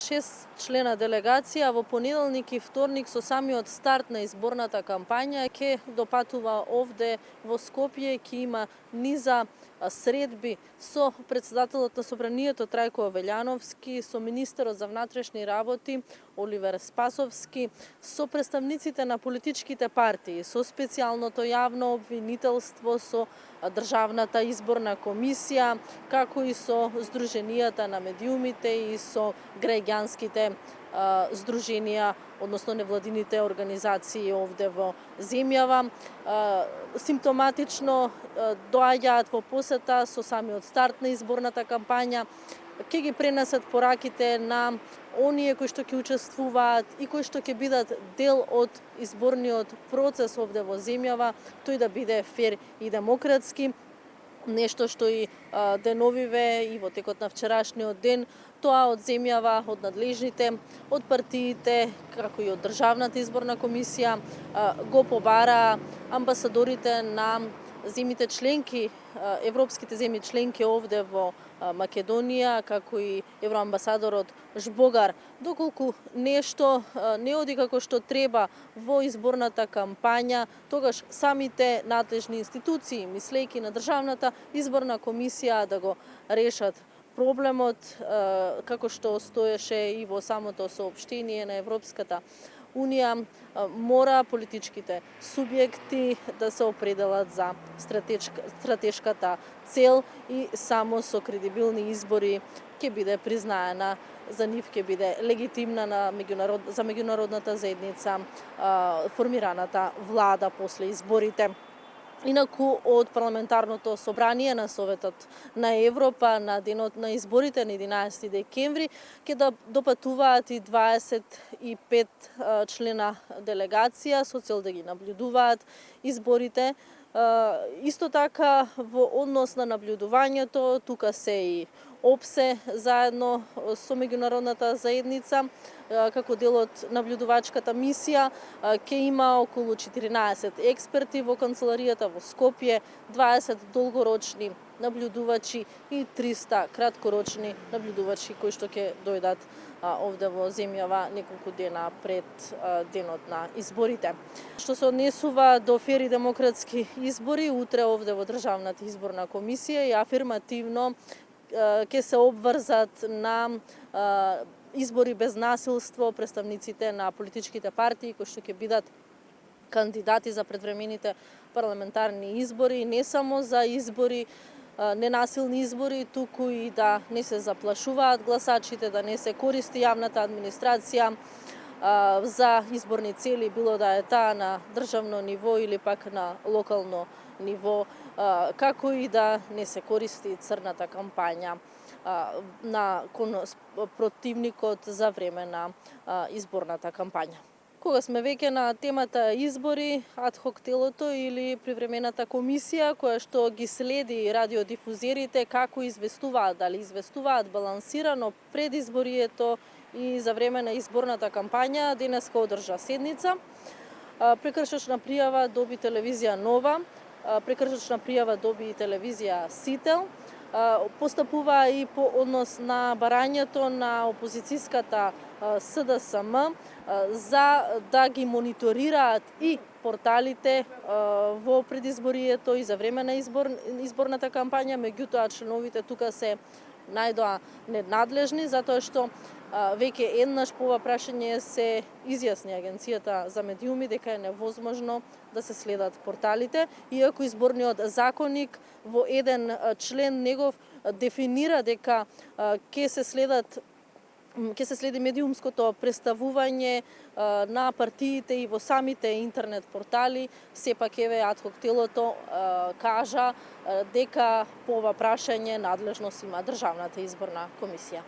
6-члена делегација во понеделник и вторник со самиот старт на изборната кампања ќе допатува овде во Скопје, ќе има низа средби со председателот на Собранието Трајко Велјановски, со министерот за внатрешни работи Оливер Спасовски, со представниците на политичките партии, со специјалното јавно обвинителство, со Државната изборна комисија, како и со Сдруженијата на медиумите и со граѓанските здруженија, односно невладините организации овде во земјава. Симптоматично доаѓаат во посета со самиот старт на изборната кампања, ќе ги пренесат пораките на оние кои што ќе учествуваат и кои што ќе бидат дел од изборниот процес овде во земјава, тој да биде фер и демократски, нешто што и деновиве и во текот на вчерашниот ден тоа од земјава, од надлежните, од партиите, како и од Државната изборна комисија го побараа амбасадорите на земјите членки, европските земји членки овде во Македонија, како и евроамбасадорот Жбогар, доколку нешто не оди како што треба во изборната кампања, тогаш самите надлежни институции, мислејќи на Државната изборна комисија да го решат проблемот, како што стоеше и во самото соопштение на Европската Унија, мора политичките субјекти да се определат за стратешката цел и само со кредибилни избори ќе биде признаена за нив, ќе биде легитимна за меѓународната заедница формираната влада после изборите. Инаку од парламентарното собрание на Советот на Европа на денот на изборите на 11 декември ќе допатуваат и 25 члена делегација со цел да ги наблюдуваат изборите. Исто така во однос на наблюдувањето, тука се и ОПСЕ заедно со меѓународната заедница, како дел од наблюдувачката мисија, ќе има околу 14 експерти во канцеларијата во Скопје, 20 долгорочни наблюдувачи и 300 краткорочни наблюдувачи кои што ќе дојдат овде во земјава неколку дена пред денот на изборите. Што се однесува до фер и демократски избори, утре овде во Државната изборна комисија и афирмативно ќе се обврзат на избори без насилство представниците на политичките партии кои што ќе бидат кандидати за предвремените парламентарни избори, не само за избори, ненасилни избори, туку и да не се заплашуваат гласачите, да не се користи јавната администрација за изборни цели, било да е таа на државно ниво или пак на локално ниво, како и да не се користи црната кампања кон противникот за време на изборната кампања. Кога сме веќе на темата избори, адхок телото или привремената комисија која што ги следи радиодифузерите како известуваат, дали известуваат балансирано пред изборието и за време на изборната кампања, денеска одржа седница. Прекршочна пријава доби телевизија Нова, прекршочна пријава доби и телевизија Сител. Постапува и по однос на барањето на опозицијската СДСМ за да ги мониторираат и порталите во предизборието и за време на изборната кампања, меѓутоа членовите тука се најдоа ненадлежни, затоа што веќе еднаш по ова прашање се изјасни Агенцијата за медиуми дека е невозможно да се следат порталите, иако изборниот законник во еден член негов дефинира дека ќе се следи медиумското представување на партиите и во самите интернет портали. Сепак еве адхок телото кажа дека по ова прашање надлежност има Државната изборна комисија.